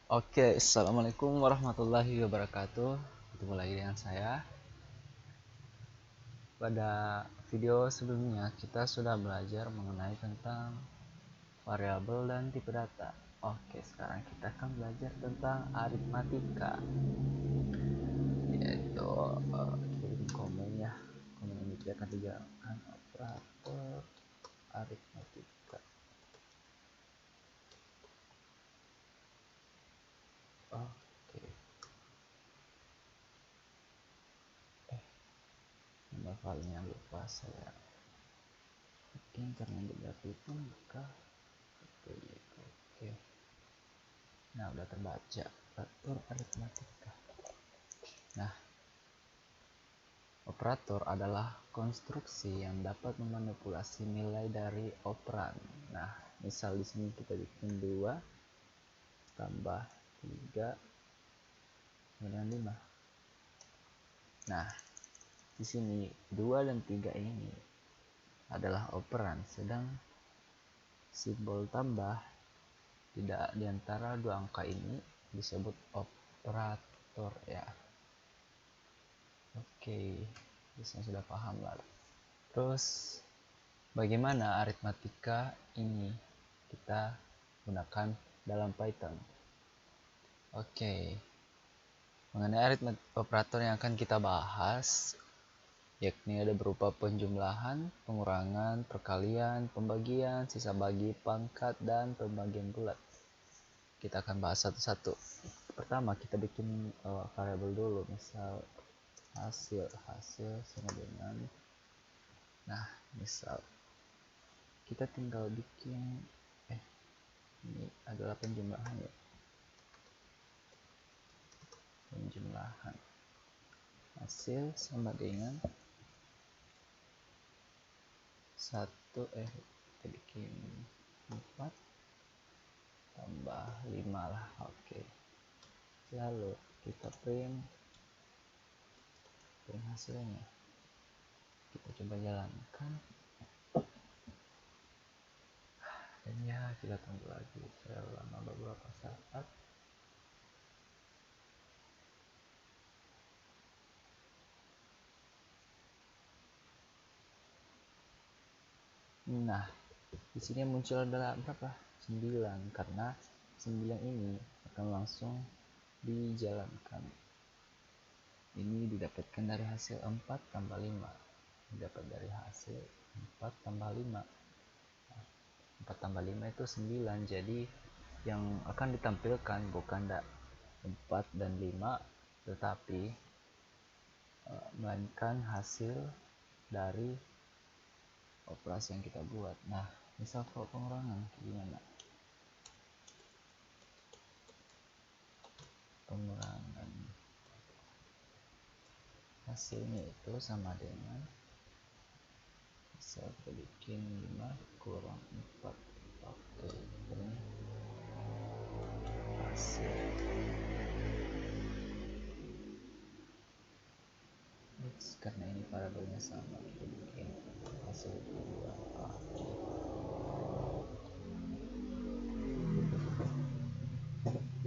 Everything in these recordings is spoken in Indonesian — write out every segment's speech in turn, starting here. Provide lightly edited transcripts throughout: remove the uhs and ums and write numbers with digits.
Oke, assalamualaikum warahmatullahi wabarakatuh. Ketemu lagi dengan saya. Pada video sebelumnya kita sudah belajar mengenai tentang variabel dan tipe data. Oke, sekarang kita akan belajar tentang aritmatika, yaitu kita bikin komen ya. Komen ini kita akan dijalankan operator aritmatika. Oke, nama filenya lupa saya. Mungkin karena beberapa itu maka oke. Nah, udah terbaca operator aritmatika. Nah, operator adalah konstruksi yang dapat memanipulasi nilai dari operan. Nah, misal di sini kita bikin 2 tambah 3 kemudian 5. Nah, di sini 2 dan 3 ini adalah operan, sedang simbol tambah tidak di antara dua angka ini disebut operator ya. Oke, bisa sudah paham lah. Terus bagaimana aritmatika ini kita gunakan dalam Python? Oke, mengenai aritmatika operator yang akan kita bahas yakni ada berupa penjumlahan, pengurangan, perkalian, pembagian, sisa bagi, pangkat, dan pembagian bulat. Kita akan bahas satu-satu. Pertama kita bikin variabel dulu, misal hasil sama dengan, nah misal kita tinggal bikin ini adalah penjumlahan ya, penjumlahan hasil sama dengan 1 kita bikin 4 tambah 5 lah. Oke, lalu kita print hasilnya, kita coba jalankan dan ya kita tunggu lagi selama beberapa saat. Nah, di sini muncul adalah berapa? 9, karena 9 ini akan langsung dijalankan. Ini didapatkan dari hasil 4 tambah 5. Didapat dari hasil 4 tambah 5. 4 tambah 5 itu 9. Jadi yang akan ditampilkan bukan 4 dan 5, tetapi melainkan hasil dari operasi yang kita buat. Nah, misal kalau pengurangan gimana? Pengurangan hasilnya itu sama dengan, misal kita bikin 5 kurang 4. Oke, ini hasil. Karena ini parabelnya sama, kita bikin hasil kedua.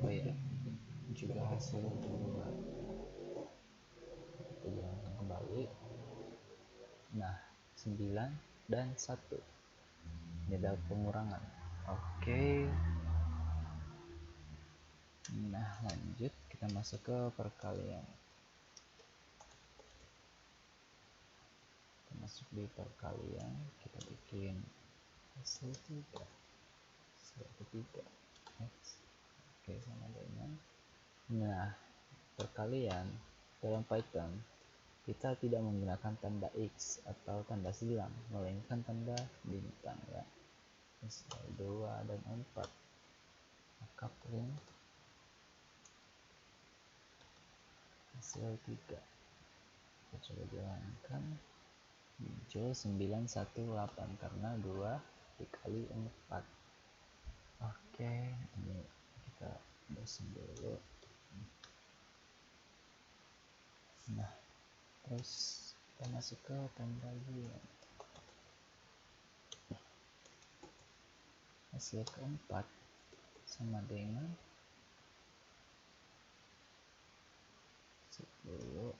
Oh ya, juga hasil kedua. Kita jalankan kembali. Nah, 9 dan 1 ini adalah pengurangan. Oke. Nah, lanjut kita masuk ke perkalian. Kita masuk di perkalian, kita bikin hasil 3 hasil ketiga x. Oke, sama dengan, nah perkalian dalam Python kita tidak menggunakan tanda x atau tanda silang, melainkan tanda bintang ya. Misal 2 dan 4, maka print hasil 3. Kita coba jalankan, muncul 918 karena 2 dikali 4. Oke, ini kita bersihin dulu. Nah, terus kita masuk ke pembagian. Hasil keempat sama dengan 10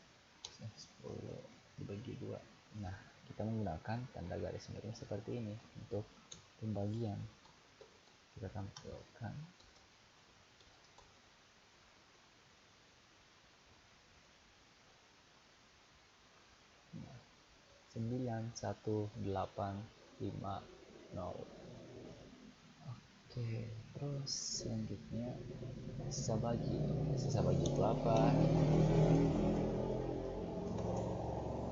dibagi 2. Nah, kita menggunakan tanda garis miring seperti ini untuk pembagian. Kita tampilkan. Nah, 91850. Oke, terus selanjutnya sisa bagi. Sisa bagi itu apa?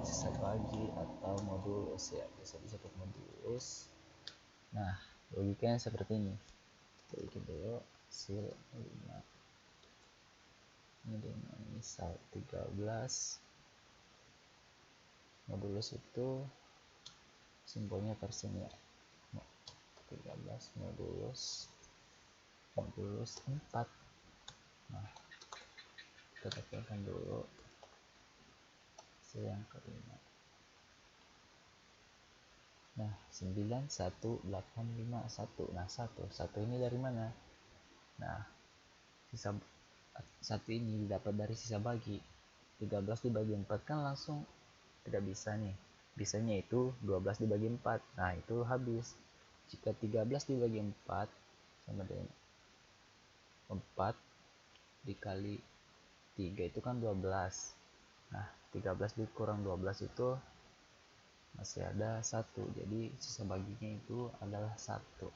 Sisa bagi atau modulus ya, bisa disebut modulus. Nah, logikanya seperti ini. Kita bikin dulu hasil 5 ini dengan misal 13. Modulus itu simbolnya persen ya. 13 modulus 4. Nah, kita tampilkan dulu hasil yang kelima. Nah, 91851. Nah, satu ini dari mana? Nah, sisa 1 ini didapat dari sisa bagi. 13 dibagi 4 kan langsung tidak bisa nih. Bisanya itu 12 dibagi 4. Nah, itu habis. Jika 13 dibagi 4 sama dengan 4 dikali 3 itu kan 12. Nah, 13 dikurang 12 itu masih ada 1. Jadi sisa baginya itu adalah 1.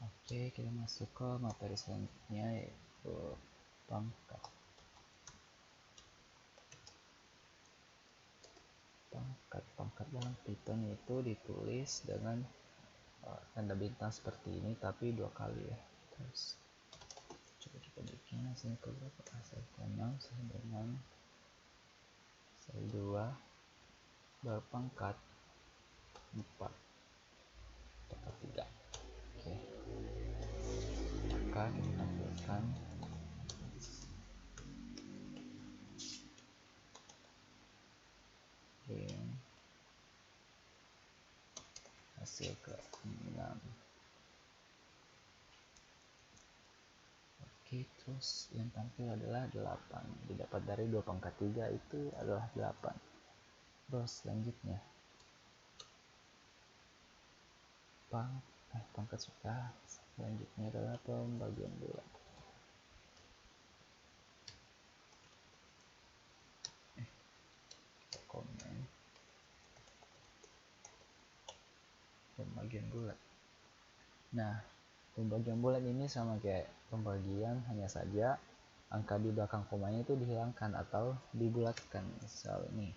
Oke, kita masuk ke materi selanjutnya, yaitu pangkat. Pangkat dalam Python itu ditulis dengan tanda bintang seperti ini, tapi 2 kali ya. Terus coba kita bikin hasil ke berapa? Hasil ke 6 sama dengan hasil 2 berpangkat 4 pangkat 3. Oke, maka kita tampilkan hasil ke 6. Oke, terus yang tampil adalah 8. Didapat dari 2 pangkat 3 itu adalah 8. Terus selanjutnya pangkat sudah. Selanjutnya adalah pembagian bulat. Komen pembagian bulat. Nah, pembagian bulat ini sama kayak pembagian, hanya saja angka di belakang komanya itu dihilangkan atau dibulatkan. Misal ini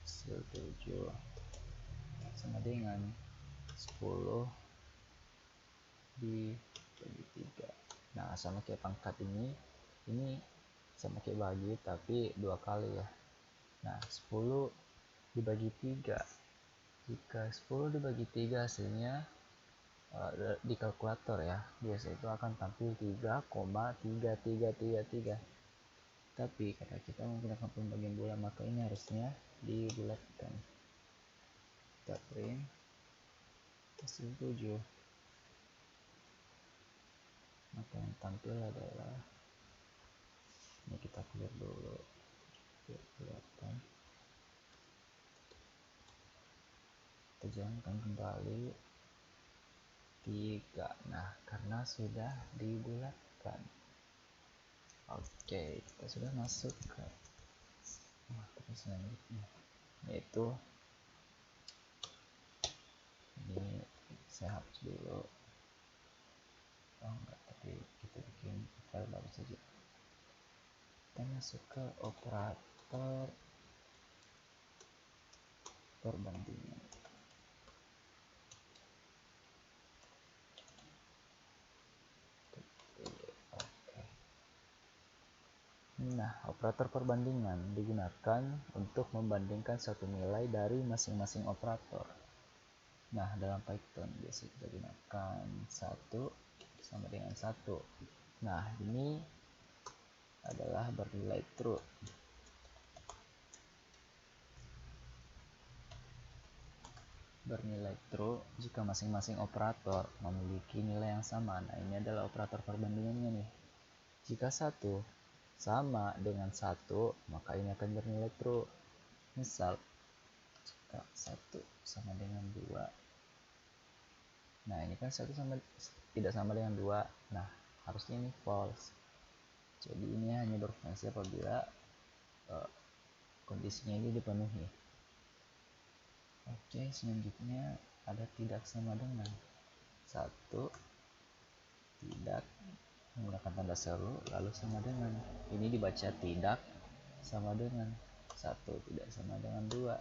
hasil 7 sama dengan 10 dibagi 3. Nah, sama kayak pangkat ini sama kayak bagi tapi 2 kali ya. Nah, 10 dibagi 3. Jika 10 dibagi 3 hasilnya di kalkulator ya, biasa itu akan tampil 3,3333. Tapi karena kita menggunakan pembagian bulat, maka ini harusnya dibulatkan. Kita print hasil 7. Maka yang tampil adalah ini, kita clear dulu biar kelihatan. Kita jalankan kembali 3. Nah, karena sudah dibulatkan. Oke, kita sudah masuk ke materi selanjutnya, yaitu ini. Saya hapus dulu. Enggak, tapi kita bikin file baru saja. Kita masuk ke operator perbandingan. Nah, operator perbandingan digunakan untuk membandingkan satu nilai dari masing-masing operator. Nah, dalam Python biasa kita gunakan 1 sama dengan 1. Nah, ini adalah bernilai true. Bernilai true jika masing-masing operator memiliki nilai yang sama. Nah, ini adalah operator perbandingannya nih. Jika 1 sama dengan 1, maka ini akan bernilai true. Misal, jika 1 sama dengan 2, nah ini kan 1 tidak sama dengan 2, nah harusnya ini false. Jadi ini hanya berfungsi apabila kondisinya ini dipenuhi. Oke, selanjutnya ada tidak sama dengan. 1 tidak menggunakan tanda seru, lalu sama dengan. Ini dibaca tidak sama dengan. 1 tidak sama dengan 2.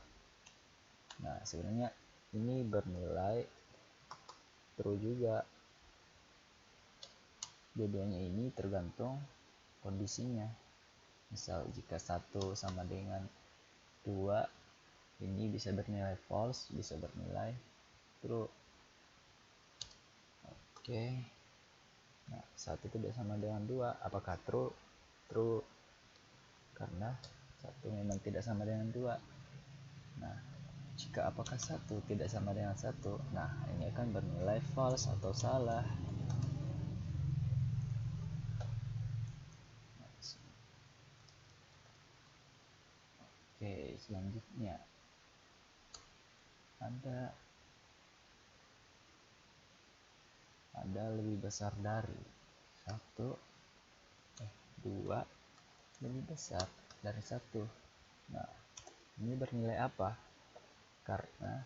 Nah, sebenarnya ini bernilai true juga. Dua-duanya ini tergantung kondisinya. Misal jika 1 sama dengan 2, ini bisa bernilai false, bisa bernilai true. Oke. Nah, 1 tidak sama dengan 2, apakah true? True. Karena 1 memang tidak sama dengan 2. Nah, jika apakah 1 tidak sama dengan 1, nah ini akan bernilai false atau salah. Oke, selanjutnya ada lebih besar dari 2 lebih besar dari 1. Nah, ini bernilai apa? Karena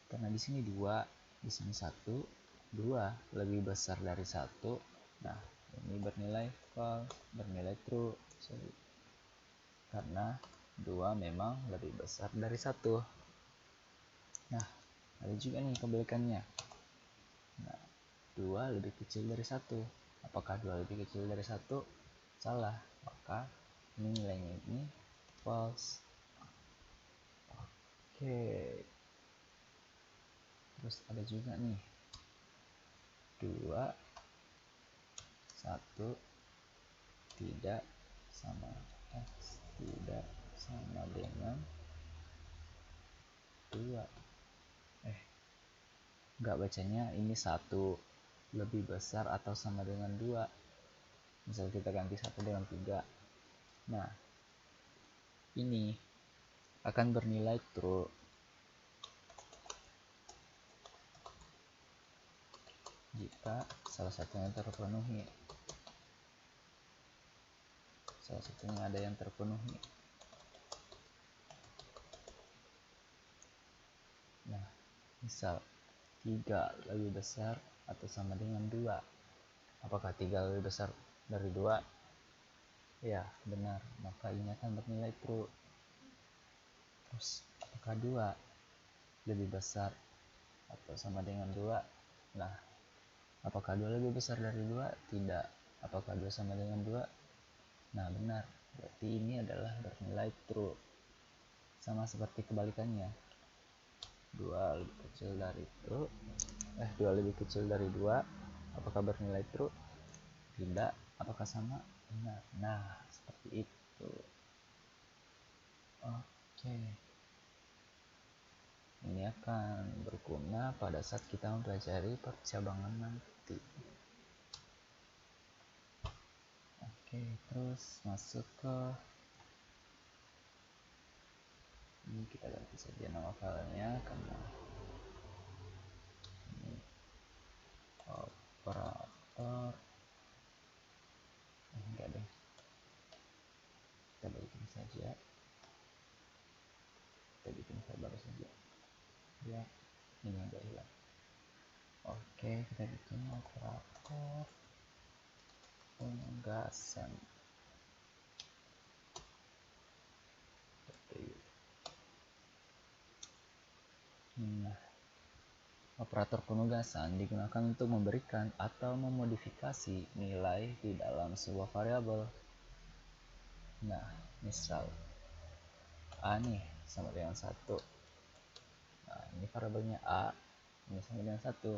di sini 2, di sini 1, 2 lebih besar dari 1. Nah, ini bernilai false, bernilai true. Karena 2 memang lebih besar dari 1. Nah, ada juga nih kebalikannya. Nah, 2 lebih kecil dari 1. Apakah 2 lebih kecil dari 1? Salah. Maka ini nilainya ini false. Oke. Terus ada juga nih 2, 1 tidak sama tidak sama dengan 2. Enggak, bacanya ini 1 lebih besar atau sama dengan 2. Misal kita ganti 1 dengan 3. Nah, ini akan bernilai true jika salah satunya terpenuhi. Salah satunya ada yang terpenuhi. Nah, misal 3 lebih besar atau sama dengan 2. Apakah 3 lebih besar dari 2? Ya, benar. Maka ini akan bernilai true. Terus, apakah 2 lebih besar atau sama dengan 2? Nah, apakah 2 lebih besar dari 2? Tidak. Apakah 2 sama dengan 2? Nah, benar. Berarti ini adalah bernilai true. Sama seperti kebalikannya. 2 lebih kecil dari 2 lebih kecil dari 2. Apakah bernilai true? Tidak. Apakah sama? Benar. Nah, seperti itu. Oke. Ini akan berguna pada saat kita mempelajari percabangan nanti. Oke, terus masuk ke ini, kita ganti saja nama filenya karena ini operator. Enggak deh, kita bikin saja, kita bikin file baru saja ya, ini enggak hilang. Oke, kita bikin operator penugasan. Nah, operator penugasan digunakan untuk memberikan atau memodifikasi nilai di dalam sebuah variabel. Nah, misal A nih sama dengan 1. Nah, ini variabelnya A, ini sama dengan 1.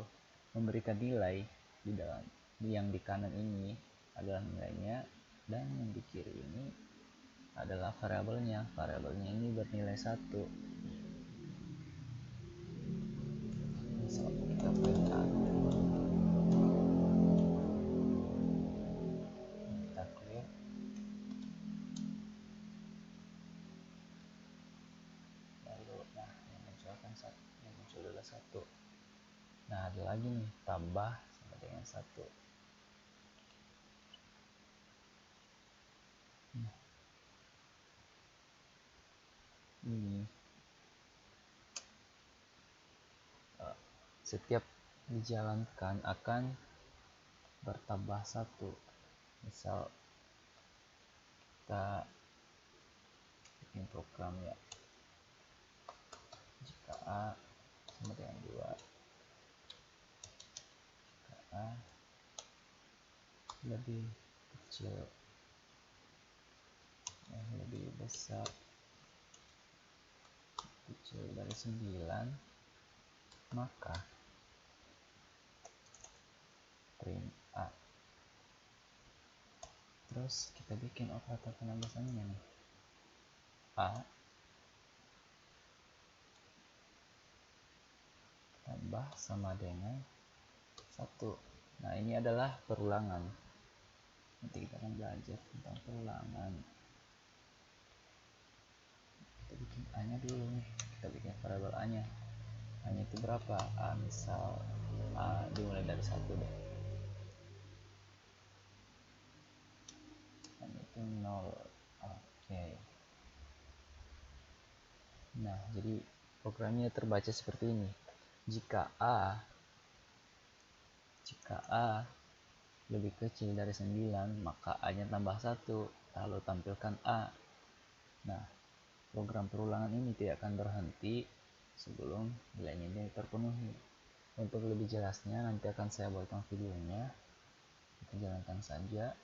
Memberikan nilai di dalam yang di kanan ini adalah nilainya, dan yang di kiri ini adalah variabelnya. Variabelnya ini bernilai 1. Misal kita print A. 1. Nah, ada lagi nih, tambah sama dengan 1. Nah, ini setiap dijalankan akan bertambah 1. Misal kita bikin program ya, jika A sama dengan 2, jika A lebih kecil lebih besar kecil dari 9, maka print A. Terus kita bikin operator penambahannya nih, A tambah sama dengan 1. Nah, ini adalah perulangan. Nanti kita akan belajar tentang perulangan. Kita bikin A nya dulu nih, kita bikin variabel A nya. A nya itu berapa? A, misal A dimulai dari 1 deh. A nya itu 0. Oke. Nah, jadi programnya terbaca seperti ini. Jika A lebih kecil dari 9, maka A nya tambah 1, lalu tampilkan A. Nah, program perulangan ini tidak akan berhenti sebelum nilainya ini terpenuhi. Untuk lebih jelasnya nanti akan saya buatkan videonya, kita jalankan saja.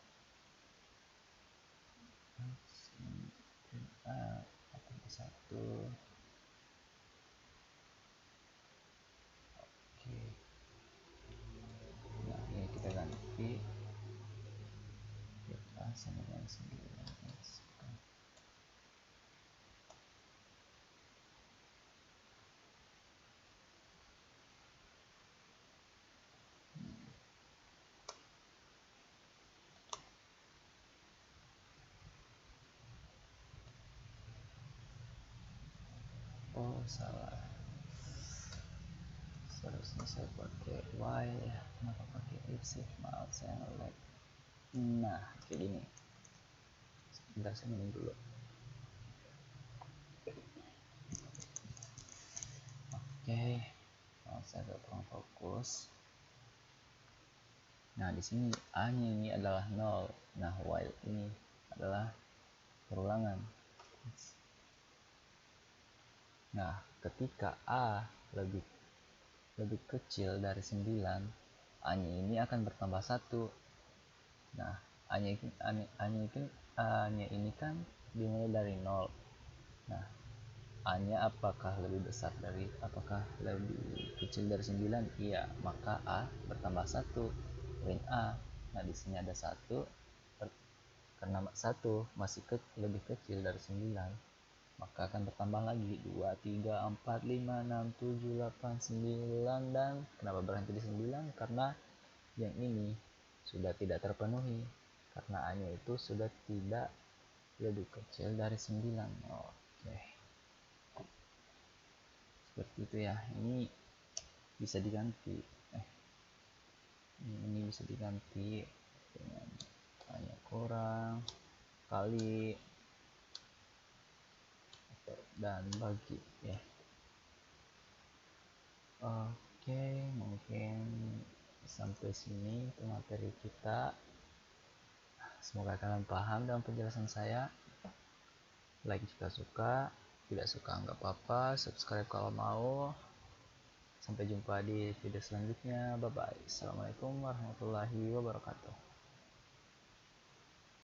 A tambah 1. Oke. Nah, ini kita ganti A sama dengan 9. Oh, salah. Seharusnya saya pakai while ya, kenapa pakai if sih? Maaf, saya nge-lag. Nah, kayak gini. Sebentar, saya minum dulu. Oke, saya kurang fokus. Nah, di sini A nya ini adalah 0. Nah, while ini adalah perulangan. Nah, ketika A lebih kecil dari 9, A nya ini akan bertambah 1. Nah, A nya ini kan dimulai dari 0. Nah, A nya apakah lebih kecil dari 9? Iya, maka A bertambah 1, print A. Nah, di sini ada 1, karena 1 masih lebih kecil dari 9, maka akan bertambah lagi 2, 3, 4, 5, 6, 7, 8, 9, dan kenapa berhenti di 9? Karena yang ini sudah tidak terpenuhi, karena A nya itu sudah tidak lebih kecil dari 9. Oke. Seperti itu ya. Ini bisa diganti. Ini bisa diganti dengan A-nya kurang, kali, dan bagi ya. Oke, mungkin sampai sini untuk materi kita. Semoga kalian paham dengan penjelasan saya. Like jika suka, tidak suka nggak apa-apa, subscribe kalau mau. Sampai jumpa di video selanjutnya. Bye bye. Assalamualaikum warahmatullahi wabarakatuh.